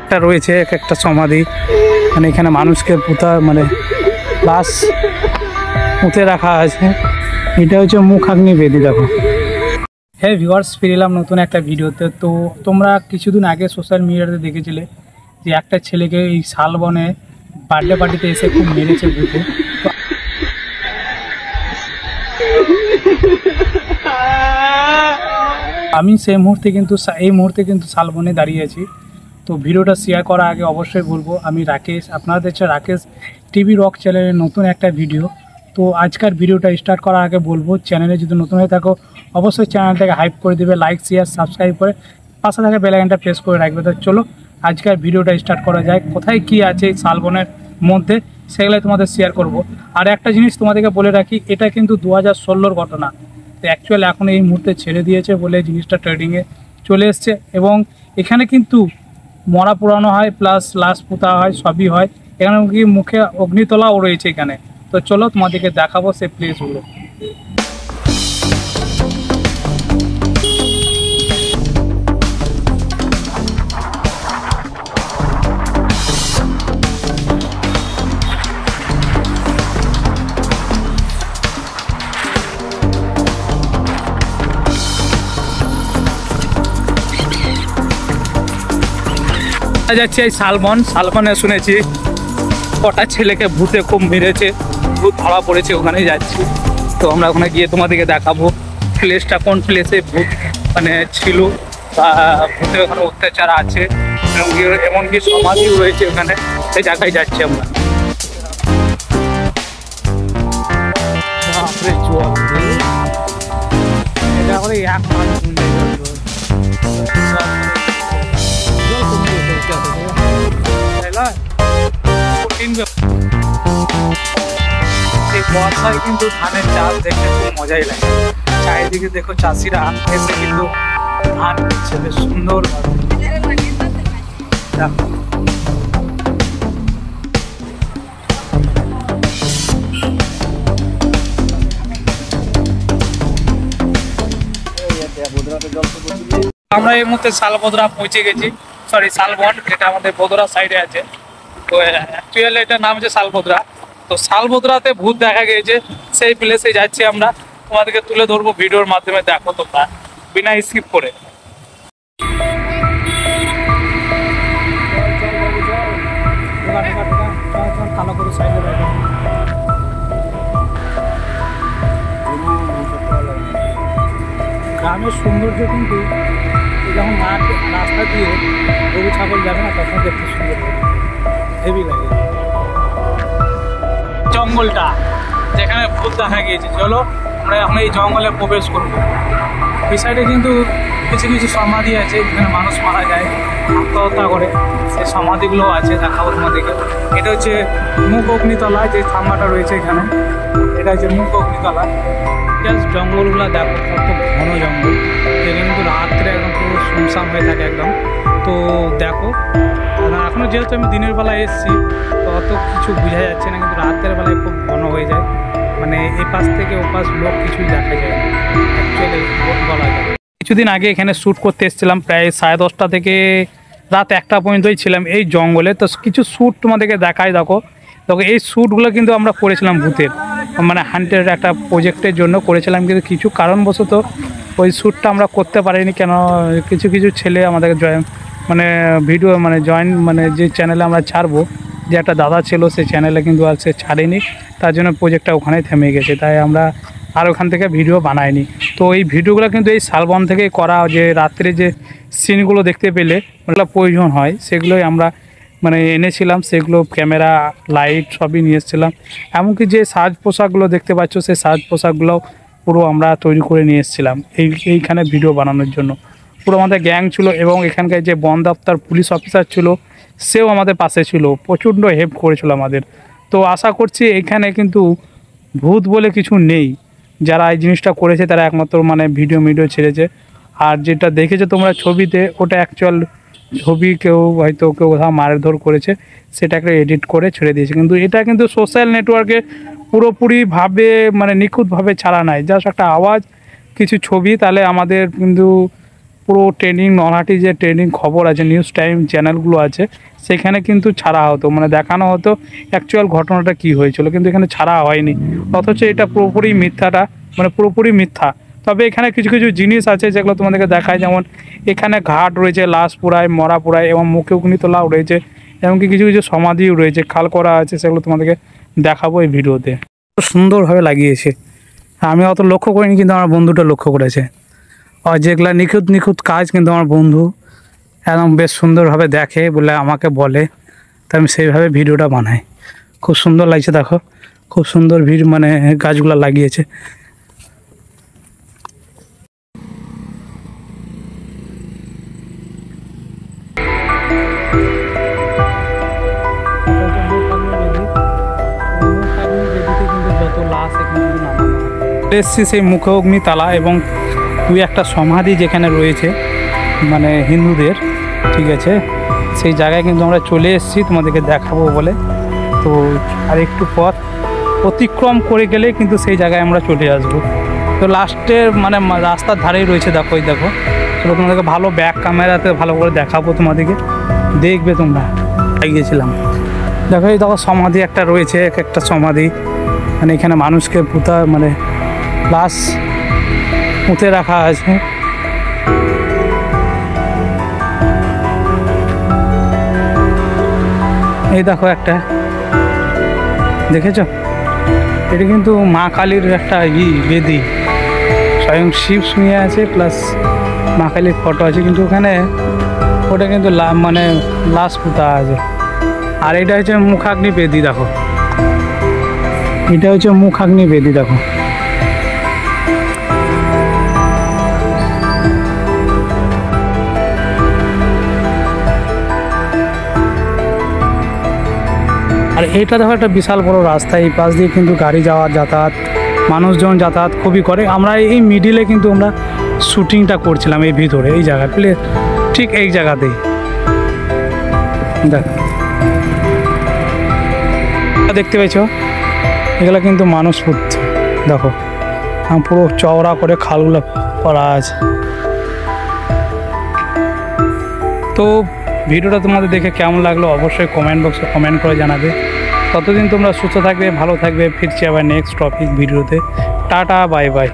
একটা রয়েছে, এক একটা সমাধি, মানে এখানে মানুষকে পুঁতা মানে লাশ পুঁতে রাখা আছে। এটা হচ্ছে মুখাগ্নি বেদি। দেখো হ্যাঁ ভিউয়ার্স, ফিরে এলাম নতুন একটা ভিডিওতে। তো তোমরা কিছুদিন আগে সোশ্যাল মিডিয়াতে দেখেছিলে যে একটা ছেলেকে এই শালবনে বার্থডে পার্টিতে এসে খুব মেরেছে ভূতে। আমি সেই মুহূর্তে কিন্তু শালবনে দাঁড়িয়ে আছি। তো ভিডিওটা শেয়ার করার আগে অবশ্যই বলবো, আমি রাকেশ, আপনারা দেখছেন রাকেশ টিভি রক চ্যানেলের নতুন একটা ভিডিও। তো আজকের ভিডিওটা স্টার্ট করার আগে বলবো, চ্যানেলে যদি নতুন হয়ে থাকো অবশ্যই চ্যানেলটাকে হাইপ করে দেবে, লাইক শেয়ার সাবস্ক্রাইব করে পাশে থাকা বেল আইকনটা প্রেস করে রাখবে। তো চলো আজকের ভিডিওটা স্টার্ট করা যায়। কোথায় কি আছে এই শালবনের মধ্যে সেগুলোই তোমাদের শেয়ার করব। আর একটা জিনিস তোমাদেরকে বলে রাখি, এটা কিন্তু 2016-র ঘটনা। তো অ্যাকচুয়ালি এখন এই মুহূর্তে ছেড়ে দিয়েছে বলে জিনিসটা ট্রেডিংয়ে চলে এসছে। এবং এখানে কিন্তু মরা পুরানো হয়, প্লাস লাশ পোতা হয়, সবই হয়। এখানে কি মুখে অগ্নিতলাও রয়েছে এখানে। তো চলো তোমাদেরকে দেখাবো সেই প্লেসগুলো। যাচ্ছি এই শালবনে শুনেছি কটা ছেলেকে ভূতে খুব মেরেছে, ভূত ধরা পড়েছে, ওখানে যাচ্ছি। তো আমরা ওখানে গিয়ে তোমাদেরকে দেখাবো প্লেসটা কোন প্লেসে ভূত মানে ছিল বা ভূতের ওখানে অত্যাচার আছে, এমনকি সমাধিও রয়েছে ওখানে। সেই জায়গায় যাচ্ছি আমরা। এটা করে এক মাস এই বর্ষায় কিন্তু ধানের চাষ দেখতে খুব মজাই লাগে। চারিদিকে দেখো চাষিরা এসে কিন্তু ধান করছে বেশ সুন্দর। আমরা এই মুহূর্তে শালবদরা পৌঁছে গেছি, শালবন, যেটা আমাদের বদরা সাইডে আছে। তো অ্যাকচুয়ালি এটার নাম হচ্ছে শালবদরা। তো শালবদরাতে ভূত দেখা গিয়েছে, সেই প্লেসে যাচ্ছি আমরা। তোমাদেরকে তুলে ধরবো ভিডিওর মাধ্যমে, দেখো তোমরা বিনা স্কিপ করে। গ্রামের সৌন্দর্য কিন্তু যখন রাস্তা দিয়ে গরু ছাগল যাবে না তখন দেখতে সুন্দর হেভি লাগে। জঙ্গলটা যেখানে ভূত দেখা গিয়েছে, চলো আমরা এখন এই জঙ্গলে প্রবেশ করবো। এই সাইডে কিন্তু কিছু কিছু সমাধি আছে, যেখানে মানুষ মারা যায়, আত্মহত্যা করে, সেই সমাধিগুলো আছে, দেখাবো তোমাদেরকে। এটা হচ্ছে মুখ অগ্নিতলা, যে থাম্বাটা রয়েছে এখানে, এটা হচ্ছে মুখ অগ্নিতলা। জাস্ট জঙ্গলগুলো দেখো, কত ঘন জঙ্গল। এখানে কিন্তু রাত্রে একদম পুরো শুনশান হয়ে থাকে একদম। তো দেখো এখনও যেহেতু আমি দিনের বেলায় এসেছি তো অত কিছু বোঝা যাচ্ছে না, কিন্তু রাতের বেলায় খুব ঘন হয়ে যায়, মানে এ পাশ থেকে ও পাশ লোক কিছুই দেখা যায় না, অ্যাকচুয়ালি বলা যায়। কিছুদিন আগে এখানে শ্যুট করতে এসেছিলাম, প্রায় 10:30 থেকে রাত 1টা পর্যন্তই ছিলাম এই জঙ্গলে। তো কিছু শ্যুট তোমাদেরকে দেখাই। দেখো এই শ্যুটগুলো কিন্তু আমরা করেছিলাম ভূতের, মানে হান্টের একটা প্রজেক্টের জন্য করেছিলাম, কিন্তু কিছু কারণবশত ওই শ্যুটটা আমরা করতে পারিনি। কেন কিছু কিছু ছেলে আমাদেরকে জয়েন যে চ্যানেলে আমরা ছাড়বো, যে একটা দাদা ছিল সেই চ্যানেলে কিন্তু আর সে ছাড়েনি, তার জন্য প্রজেক্টটা ওখানেই থেমে গেছে, তাই আমরা আর ওখান থেকে ভিডিও বানাইনি। তো এই ভিডিওগুলো কিন্তু এই শালবন থেকেই করা, যে রাত্রে যে সিনগুলো দেখতে পেলে ওগুলো প্রয়োজন হয় সেগুলোই আমরা এনেছিলাম, সেগুলো ক্যামেরা লাইট সবই নিয়ে এসেছিলাম। এমনকি যে সাজ পোশাকগুলো দেখতে পাচ্ছ, সেই সাজ পোশাকগুলো পুরো আমরা তৈরি করে নিয়ে এসেছিলাম এইখানে ভিডিও বানানোর জন্য। পুরো আমাদের গ্যাং ছিল, এবং এখানকার যে বন দপ্তর পুলিশ অফিসার ছিল সেও আমাদের পাশে ছিল, প্রচণ্ড হেল্প করেছিল আমাদের। তো আশা করছি এখানে কিন্তু ভূত বলে কিছু নেই, যারা এই জিনিসটা করেছে তারা একমাত্র ভিডিও ছেড়েছে। আর যেটা দেখেছো তোমরা ছবিতে, ওটা অ্যাকচুয়াল ছবি, কেউ হয়তো কেউ কোথাও মারধর করেছে, সেটাকে এডিট করে ছেড়ে দিয়েছে। কিন্তু এটা কিন্তু সোশ্যাল নেটওয়ার্কে পুরোপুরিভাবে নিখুঁতভাবে ছাড়া নাই, জাস্ট একটা আওয়াজ, কিছু ছবি, তাহলে আমাদের কিন্তু পুরো ট্রেন্ডিং নলহাটি যে ট্রেন্ডিং খবর আছে, নিউজ টাইম চ্যানেলগুলো আছে, সেখানে কিন্তু ছাড়া হতো, মানে দেখানো হতো অ্যাকচুয়াল ঘটনাটা কি হয়েছিল, কিন্তু এখানে ছাড়া হয়নি। অথচ এটা পুরোপুরি মিথ্যাটা, মানে পুরোপুরি মিথ্যা। তবে এখানে কিছু কিছু জিনিস আছে যেগুলো তোমাদেরকে দেখায়, যেমন এখানে ঘাট রয়েছে, লাশ পোড়ায়, মরা পোড়ায় এবং মুখে অগ্নিতলাও রয়েছে, এমনকি কিছু কিছু সমাধিও রয়েছে, খাল করা আছে, সেগুলো তোমাদেরকে দেখাবো এই ভিডিওতে। সুন্দরভাবে লাগিয়েছে, আমি অত লক্ষ্য করিনি, কিন্তু আমার বন্ধুটা লক্ষ্য করেছে। আর যেগুলো নিখুঁত নিখুঁত কাজ, কিন্তু আমার বন্ধু একদম বেশ সুন্দরভাবে দেখে বলে আমাকে বলে, তাই আমি সেইভাবে ভিডিওটা বানাই। খুব সুন্দর লাগছে, দেখো খুব সুন্দর মানে গাছগুলো লাগিয়েছে। এসছি সেই মুখে অগ্নিতালা এবং দুই একটা সমাধি যেখানে রয়েছে মানে হিন্দুদের, ঠিক আছে, সেই জায়গায় কিন্তু আমরা চলে এসেছি তোমাদেরকে দেখাবো বলে। তো আর একটু পথ অতিক্রম করে গেলে কিন্তু সেই জায়গায় আমরা চলে আসবো। তো লাস্টের মানে রাস্তার ধারেই রয়েছে, দেখো এই দেখো। চলো তোমাদেরকে ভালো ব্যাক ক্যামেরাতে ভালো করে দেখাবো, তোমাদেরকে দেখবে তোমরা। গিয়েছিলাম, দেখো এই দেখো সমাধি একটা রয়েছে, এক একটা সমাধি, মানে এখানে মানুষকে পুঁতা মানে লাশ পুঁতে রাখা আছে। এই দেখো একটা, দেখেছ, এটা কিন্তু মা কালীর একটা বেদি, স্বয়ং শিব শুয়ে আছে, প্লাস মা কালীর ফটো আছে, কিন্তু ওখানে ওটা কিন্তু মানে লাশ পুঁতা আছে। আর এটা হচ্ছে মুখাগ্নি বেদি, দেখো এটা হচ্ছে মুখাগ্নি বেদি, দেখো। আর এটা দেখো একটা বিশাল বড় রাস্তা, এই পাশ দিয়ে কিন্তু গাড়ি যাওয়ার যাতায়াত, মানুষজন যাতায়াত খুবই করে। আমরা এই মিডিলে কিন্তু আমরা শুটিংটা করছিলাম, এই ভিতরে এই জায়গা ঠিক এই জায়গাতেই। দেখ দেখতে পেয়েছ, এগুলো কিন্তু মানুষ পুঁতছে, দেখো পুরো চওড়া করে খালগুলো করা আছে। তো ভিডিওটা তোমাদের দেখে কেমন লাগলো অবশ্যই কমেন্ট বক্সে কমেন্ট করে জানাবে। ততদিন তোমরা সুস্থ থাকবে, ভালো থাকবে। ফিরছি আবার নেক্সট টপিক ভিডিওতে। Tata, bye bye.